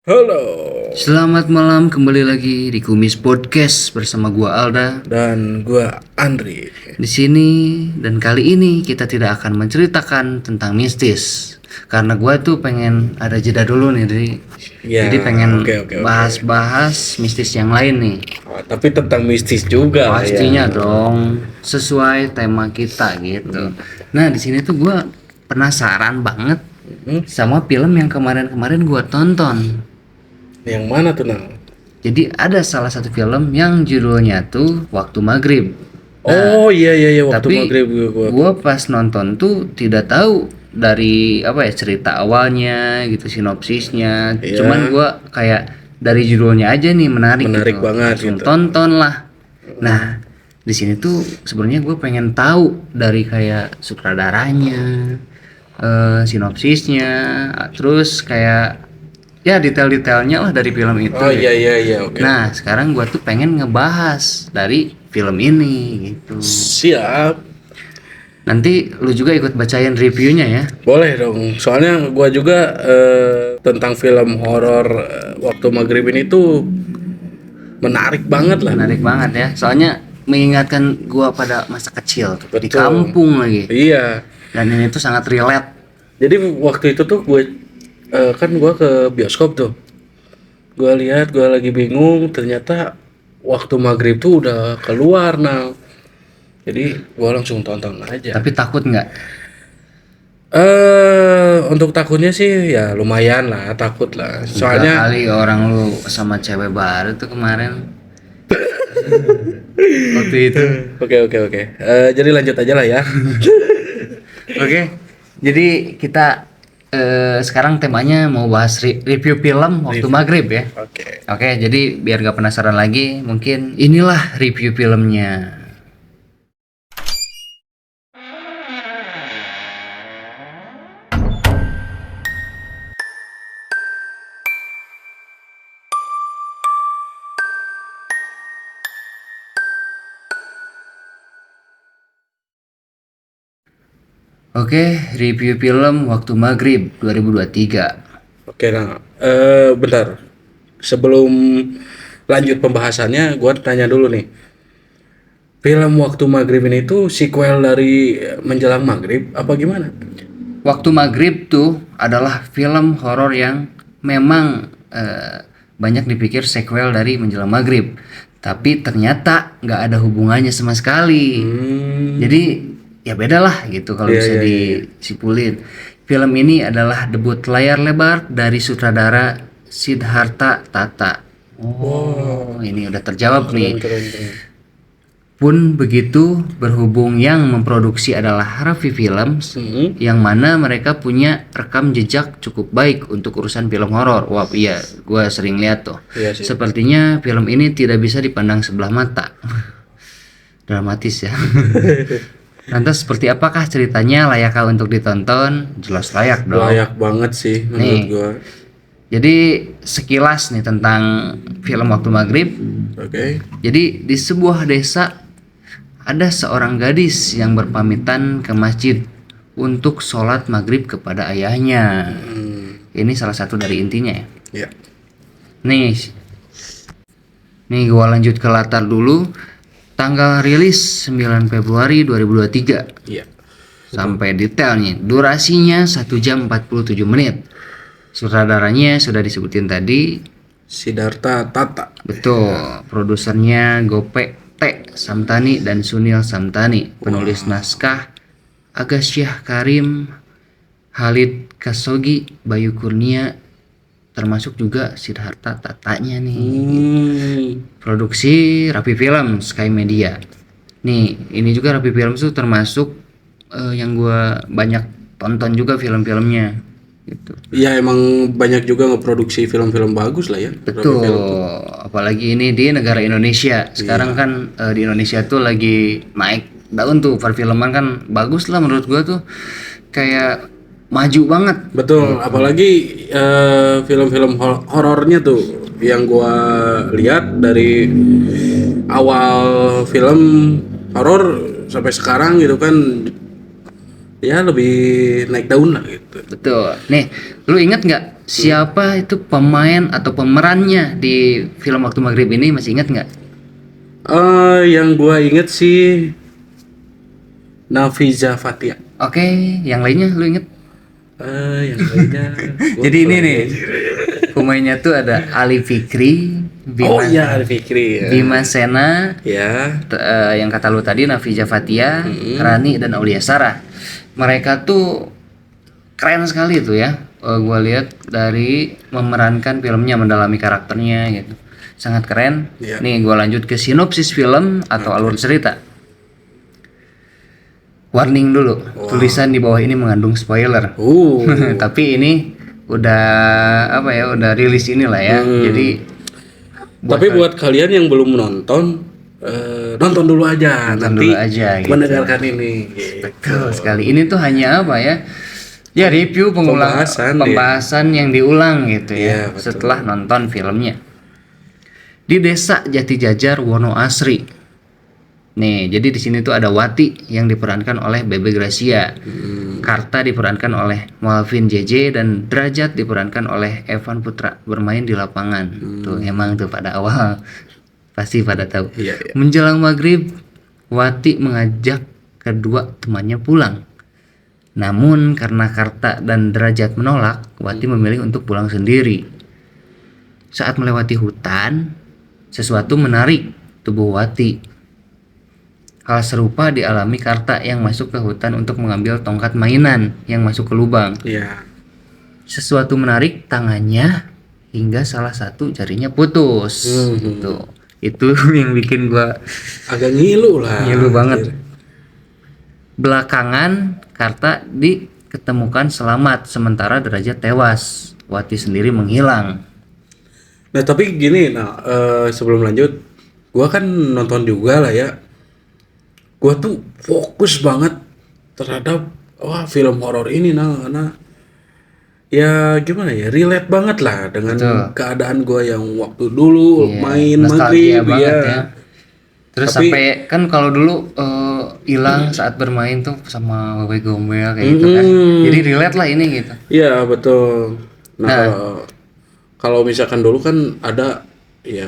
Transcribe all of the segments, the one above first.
Halo, Selamat malam, kembali lagi di Kumis Podcast bersama gua Alda. dan gua Andri. Di sini dan kali ini kita tidak akan menceritakan tentang mistis karena gua tuh pengen ada jeda dulu nih, Ya, jadi pengen oke. bahas-bahas mistis yang lain nih. Oh, tapi tentang mistis juga lah ya. Pastinya dong, sesuai tema kita gitu. Nah, di sini tuh gua penasaran banget sama film yang kemarin-kemarin gua tonton. Yang mana tuh Nang? Jadi ada salah satu film yang judulnya tuh Waktu Maghrib. Oh iya waktu Tapi maghrib gua. gua pas nonton tuh tidak tahu dari apa ya cerita awalnya gitu, sinopsisnya. Iya. Cuman gua kayak dari judulnya aja nih menarik Menarik gitu. banget Langsung gitu. tonton lah. Nah, di sini tuh sebenarnya gue pengen tahu dari kayak sutradaranya, sinopsisnya, terus kayak ya detail-detailnya lah dari film itu. Oh iya oke. Nah, sekarang gua tuh pengen ngebahas dari film ini gitu. Siap. Nanti lu juga ikut bacain reviewnya ya. Boleh dong. Soalnya gua juga tentang film horor waktu maghrib ini tuh menarik banget lah. Menarik banget ya. Soalnya mengingatkan gua pada masa kecil tuh, di Betul. kampung lagi. Iya. Dan ini tuh sangat relate. Jadi waktu itu tuh gue kan gue ke bioskop tuh. Gue lihat, gue lagi bingung. Ternyata waktu maghrib tuh udah keluar nah. Jadi gue langsung tonton aja. Tapi takut nggak? Untuk takutnya sih ya lumayan lah, takut lah. Enggak Soalnya kali orang lu sama cewek baru tuh kemarin. Waktu itu. oke. Jadi lanjut aja lah ya. Oke. Jadi kita sekarang temanya mau bahas review film Waktu Maghrib ya. Oke. Oke, jadi biar gak penasaran lagi, mungkin inilah review filmnya. Oke, review film Waktu Maghrib 2023. Oke, nah, bentar. Sebelum lanjut pembahasannya, gue tanya dulu nih. Film Waktu Maghrib ini tuh sequel dari Menjelang Maghrib apa gimana? Waktu Maghrib tuh adalah film horor yang memang banyak dipikir sequel dari Menjelang Maghrib. Tapi ternyata nggak ada hubungannya sama sekali. Jadi ya beda lah gitu kalau bisa disipulin. Film ini adalah debut layar lebar dari sutradara Siddhartha Tata. Oh, ini udah terjawab nih. Keren. Pun begitu, berhubung yang memproduksi adalah Raffi Films, yang mana mereka punya rekam jejak cukup baik untuk urusan film horor. Wah iya, gue sering lihat tuh. Iya sih. Sepertinya film ini tidak bisa dipandang sebelah mata. Dramatis ya. Lantas seperti apakah ceritanya, layakkah untuk ditonton? Jelas layak dong. Layak banget sih menurut gua. Jadi sekilas nih tentang film Waktu Maghrib. Oke. Jadi di sebuah desa ada seorang gadis yang berpamitan ke masjid untuk sholat maghrib kepada ayahnya. Ini salah satu dari intinya ya. Iya. Nih gua lanjut ke latar dulu. Tanggal rilis 9 Februari 2023. Iya. Sampai detailnya, durasinya 1 jam 47 menit. Sutradaranya sudah disebutin tadi. Siddhartha Tata. Betul, produsernya Gope T. Samtani dan Sunil Samtani. Penulis naskah Agasyah Karim, Halid Kasogi, Bayu Kurnia, termasuk juga Siddhartha Tatanya nih. Produksi Rapi Film, Sky Media. Nih, ini juga Rapi Film tuh termasuk yang gua banyak tonton juga film-filmnya gitu. Iya emang banyak juga ngeproduksi film-film bagus lah ya. Betul, apalagi ini di negara Indonesia. Sekarang kan di Indonesia tuh lagi naik daun tuh perfilman kan bagus lah menurut gua tuh. Kayak maju banget. Betul, apalagi film-film horornya tuh yang gua lihat dari awal film horor sampai sekarang gitu kan ya lebih naik daun lah gitu. Betul. Nih, lu ingat nggak siapa itu pemain atau pemerannya di film Waktu Maghrib ini? Masih ingat nggak? Yang gua inget sih Nafiza Fatia. Oke, yang lainnya lu inget? Yang lainnya gua Jadi ini lupa nih, lagi. pemainnya tuh ada Ali Fikri, Oh iya, Arif Fikri ya. Bima Sena, Ya. yang kata lu tadi Nafiza Fatia, Rani dan Aulia Sarah. Mereka tuh keren sekali tuh ya. Gua lihat dari memerankan filmnya, mendalami karakternya gitu. Sangat keren. Iya. Nih gua lanjut ke sinopsis film atau alur cerita. Warning dulu, tulisan di bawah ini mengandung spoiler. Tapi ini udah apa ya, udah rilis inilah ya. Jadi Buat kalian yang belum nonton, nonton dulu aja. Nanti dulu aja, gitu. mendengarkan ini. betul sekali. Ini tuh hanya apa ya? Ya review pembahasan yang diulang gitu ya. Iya, betul. Setelah nonton filmnya. Di desa Jatijajar Wonoasri. Nih, jadi di sini tuh ada Wati yang diperankan oleh Bebe Gracia. Karta diperankan oleh Malvin JJ dan Derajat diperankan oleh Evan Putra bermain di lapangan. Tuh emang tuh pada awal pasti pada tahu. Iya, iya. Menjelang maghrib, Wati mengajak kedua temannya pulang. Namun karena Karta dan Derajat menolak, Wati memilih untuk pulang sendiri. Saat melewati hutan, sesuatu menarik tubuh Wati. Hal serupa dialami Karta yang masuk ke hutan untuk mengambil tongkat mainan yang masuk ke lubang. Iya. Sesuatu menarik tangannya hingga salah satu jarinya putus. Gitu. Itu yang bikin gua Agak ngilu lah. ngilu banget. Belakangan Karta diketemukan selamat sementara Derajat tewas. Wati sendiri menghilang. Nah tapi gini, sebelum lanjut, gua kan nonton juga lah ya. Gua tuh fokus banget terhadap film horor ini karena ya gimana ya, relate banget lah dengan keadaan gua yang waktu dulu main Nostalgia maghrib banget ya. Terus sampai kan kalau dulu hilang saat bermain tuh sama Wewe Gombel kayak gitu kan. Jadi relate lah ini gitu. Iya betul. Nah, kalau misalkan dulu kan ada ya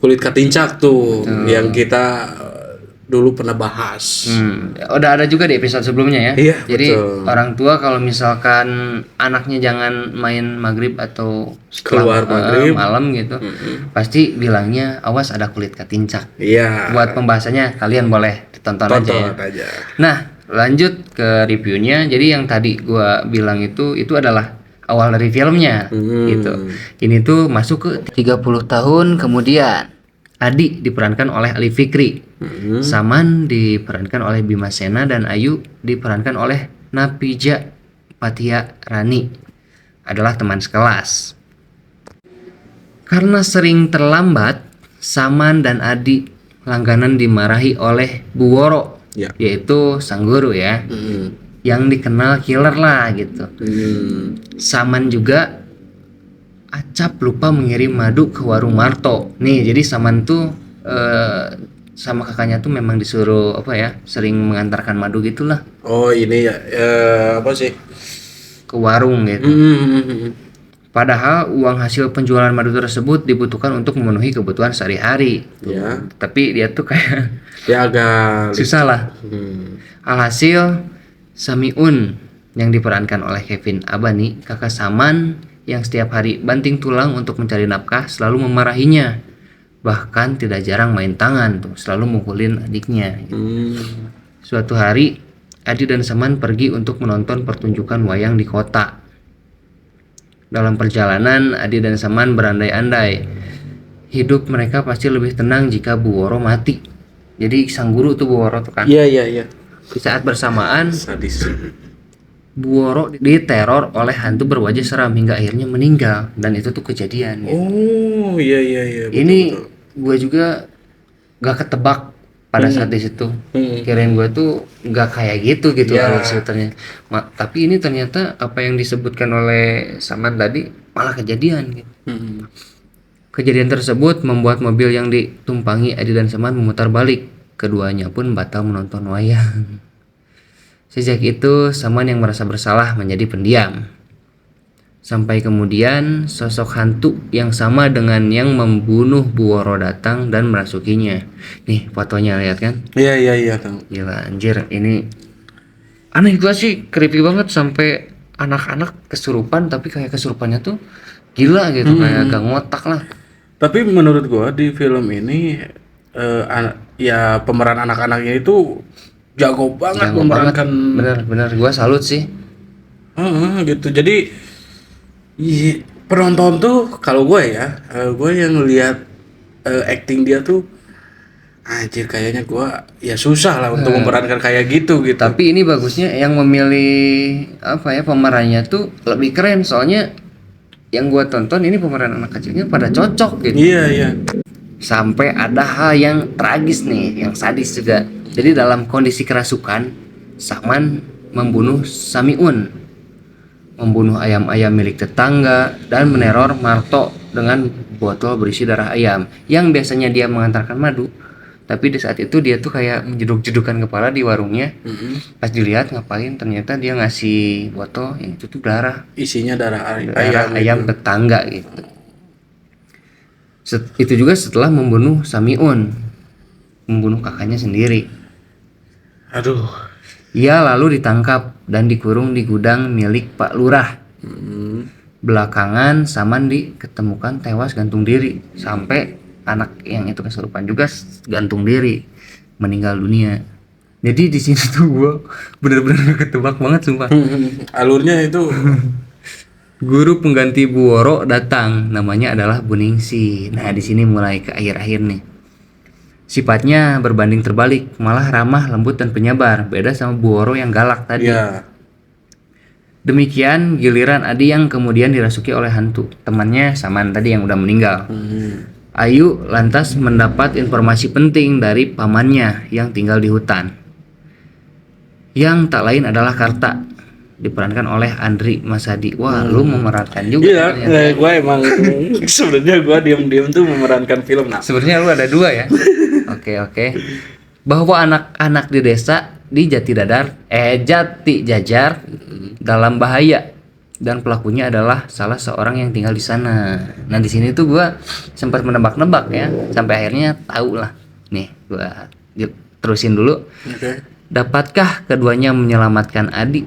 kulit katincak tuh yang kita dulu pernah bahas. Udah ada juga di episode sebelumnya ya. Iya, jadi betul. orang tua kalau misalkan anaknya jangan main maghrib atau Keluar maghrib malam gitu, pasti bilangnya awas ada kulit katincak. Iya. Buat pembahasannya kalian boleh ditonton aja. aja. Nah, lanjut ke reviewnya. Jadi yang tadi gua bilang itu adalah awal dari filmnya gitu. Ini tuh masuk ke 30 tahun kemudian. Adi diperankan oleh Ali Fikri. Saman diperankan oleh Bima Sena dan Ayu diperankan oleh Napija Fatia Rani. Adalah teman sekelas. Karena sering terlambat, Saman dan Adi langganan dimarahi oleh Bu Woro, yaitu sang guru ya, yang dikenal killer lah gitu. Saman juga acap lupa mengirim madu ke warung Marto. Nih, jadi Saman tuh sama kakaknya tuh memang disuruh apa ya, sering mengantarkan madu gitulah. Oh ini ya, apa sih? Ke warung gitu. Padahal uang hasil penjualan madu tersebut dibutuhkan untuk memenuhi kebutuhan sehari-hari. Ya. Tapi dia tuh kayak ya agak susah lah. Alhasil Samiun yang diperankan oleh Kevin Abani, kakak Saman yang setiap hari banting tulang untuk mencari nafkah, selalu memarahinya. Bahkan tidak jarang main tangan tuh, selalu mukulin adiknya gitu. Suatu hari Adi dan Saman pergi untuk menonton pertunjukan wayang di kota. Dalam perjalanan Adi dan Saman berandai-andai hidup mereka pasti lebih tenang jika Bu Woro mati. Jadi sang guru tuh Bu Woro tuh kan. Iya. Di saat bersamaan Sadis. Bu Woro diteror oleh hantu berwajah seram hingga akhirnya meninggal, dan itu tuh kejadian. Oh iya. Ini gue juga gak ketebak pada saat di situ. Kirain gue tuh gak kayak gitu alur ceritanya. Tapi ini ternyata apa yang disebutkan oleh Saman tadi malah kejadian gitu. Kejadian tersebut membuat mobil yang ditumpangi Adi dan Saman memutar balik. Keduanya pun batal menonton wayang. Sejak itu Saman yang merasa bersalah menjadi pendiam. Sampai kemudian sosok hantu yang sama dengan yang membunuh Buworo datang dan merasukinya. Nih fotonya lihat kan? Iya tahu. Gila anjir, ini aneh gua sih, creepy banget sampai anak-anak kesurupan, tapi kayak kesurupannya tuh gila gitu, kayak gak ngotak lah. Tapi menurut gua di film ini ya pemeran anak-anaknya itu jago banget Jago banget, memerankan. bener gua salut sih. Gitu. Jadi penonton tuh kalau gue ya, gue yang lihat acting dia tuh anjir kayaknya gue ya susah lah untuk memerankan kayak gitu. Tapi ini bagusnya yang memilih apa ya, pemerannya tuh lebih keren, soalnya yang gua tonton ini pemeran anak kecilnya pada cocok gitu. Iya. Sampai ada hal yang tragis nih, yang sadis juga. Jadi dalam kondisi kerasukan, Saman membunuh Samiun, membunuh ayam-ayam milik tetangga, dan meneror Marto dengan botol berisi darah ayam yang biasanya dia mengantarkan madu. Tapi di saat itu dia tuh kayak menjeduk-jedukan kepala di warungnya. Pas dilihat ngapain, ternyata dia ngasih botol yang itu tuh darah. Isinya darah Ayam tetangga gitu. Itu juga setelah membunuh Samiun, membunuh kakaknya sendiri. Aduh. Ia lalu ditangkap dan dikurung di gudang milik Pak Lurah. Belakangan Saman diketemukan tewas gantung diri, sampai anak yang itu kesurupan juga gantung diri, meninggal dunia. Jadi di sini tuh gue bener-bener ketebak banget sumpah. Alurnya itu Guru pengganti Buworo datang, namanya adalah Buningsi. Nah di sini mulai ke akhir-akhir nih. Sifatnya berbanding terbalik, malah ramah, lembut dan penyabar, beda sama Buworo yang galak tadi. ya. Demikian giliran Adi yang kemudian dirasuki oleh hantu, temannya Saman tadi yang udah meninggal. Ayu lantas mendapat informasi penting dari pamannya yang tinggal di hutan, yang tak lain adalah Karta, diperankan oleh Andri Masadi. Wah, lu memerankan juga. Iya, gue emang sebenarnya gue diam-diam tuh memerankan film. Nah, Sebenarnya lu ada dua ya. Oke. Bahwa anak-anak di desa di Jati Jajar dalam bahaya, dan pelakunya adalah salah seorang yang tinggal di sana. Nah di sini tuh gue sempat menebak-nebak ya, sampai akhirnya tahu lah. Nih gue terusin dulu. Dapatkah keduanya menyelamatkan Adi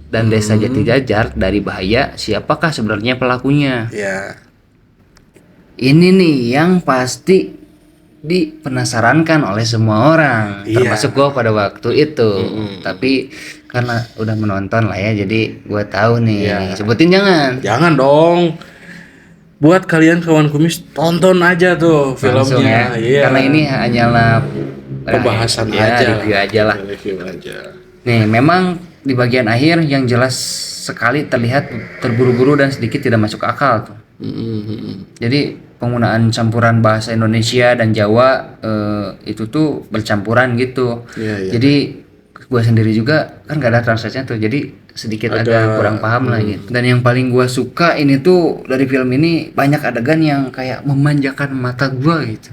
dan desa Jati Jajar dari bahaya? Siapakah sebenarnya pelakunya? ya. Ini nih yang pasti dipenasarankan oleh semua orang, termasuk gue pada waktu itu. Tapi karena udah menonton lah ya, jadi gue tahu nih. Sebutin jangan dong. Buat kalian kawan kumis, tonton aja tuh langsung filmnya. ya. Karena ini hanyalah pembahasan review aja lah. Nih memang di bagian akhir yang jelas sekali terlihat terburu-buru dan sedikit tidak masuk akal tuh. Jadi penggunaan campuran bahasa Indonesia dan Jawa itu tuh bercampuran gitu. Jadi gue sendiri juga kan gak ada translate-nya tuh, jadi sedikit agak kurang paham lah gitu. Dan yang paling gue suka ini tuh dari film ini, banyak adegan yang kayak memanjakan mata gue gitu.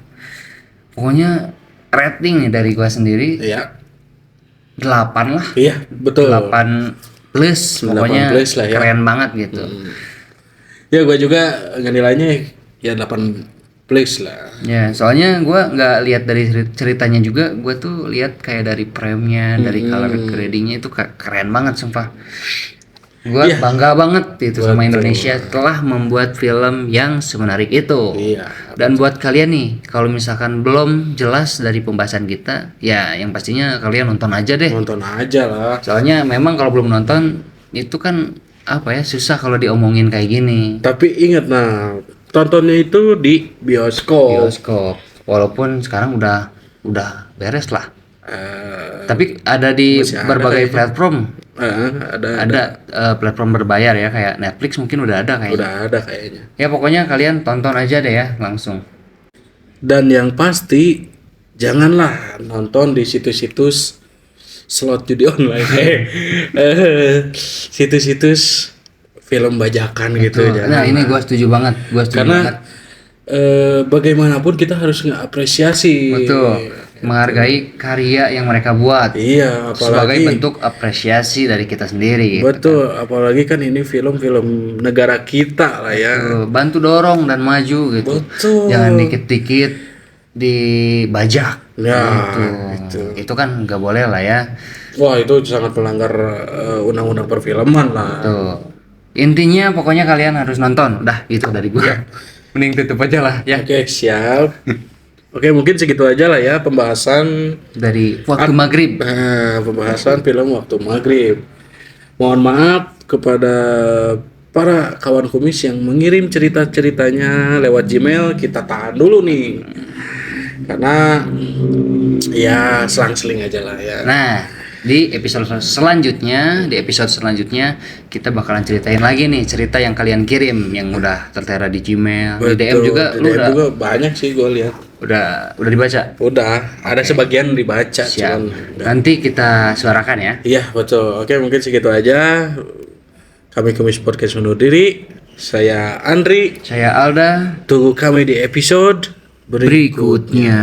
Pokoknya rating nih dari gue sendiri 8 lah. Iya betul. 8 plus, pokoknya plus lah ya. Keren banget gitu. Ya gue juga nilainya ya 8 plus lah. Ya soalnya gue nggak lihat dari ceritanya juga, gue tuh lihat kayak dari frame-nya, dari color grading-nya itu keren banget sumpah. Gue bangga banget itu sama Indonesia telah membuat film yang semenarik itu. Dan buat kalian nih, kalau misalkan belum jelas dari pembahasan kita, ya yang pastinya kalian nonton aja deh. Nonton aja lah. Soalnya memang kalau belum nonton itu kan apa ya, susah kalau diomongin kayak gini. Tapi ingat tontonnya itu di bioskop. Walaupun sekarang udah beres lah. Tapi ada di berbagai platform. Ada platform berbayar ya, kayak Netflix mungkin udah ada kayaknya. Udah ada kayaknya. Ya pokoknya kalian tonton aja deh ya langsung. Dan yang pasti janganlah nonton di situs-situs slot judi online. Situs-situs film bajakan gitu. Nah ini gue setuju banget. Karena bagaimanapun kita harus ngapresiasi menghargai karya yang mereka buat Iya, sebagai apalagi bentuk apresiasi dari kita sendiri gitu. betul, apalagi kan ini film-film negara kita lah ya. Bantu dorong dan maju gitu. Betul. Jangan dikit-dikit dibajak Ya, gitu. Itu kan nggak boleh lah ya. Wah, itu sangat melanggar undang-undang perfilman lah. Tuh. Intinya pokoknya kalian harus nonton. Udah gitu dari gue. Mending tutup aja lah ya. Oke, siap. Oke, mungkin segitu aja lah ya pembahasan Dari waktu maghrib. pembahasan film Waktu Maghrib. Mohon maaf kepada para kawan kumis yang mengirim cerita-ceritanya lewat Gmail, kita tahan dulu nih. Karena ya selang-seling aja lah ya. Nah, di episode selanjutnya kita bakalan ceritain lagi nih cerita yang kalian kirim yang udah tertera di Gmail, di DM juga. Di Lu DM udah juga banyak sih gue lihat. udah dibaca. Udah, ada sebagian dibaca. Siap. cuman- Nanti kita suarakan ya. Iya, betul. Oke, mungkin segitu aja. Kami Kumis Podcast undur diri. Saya Andri. Saya Alda. Tunggu kami di episode berikutnya. Berikutnya.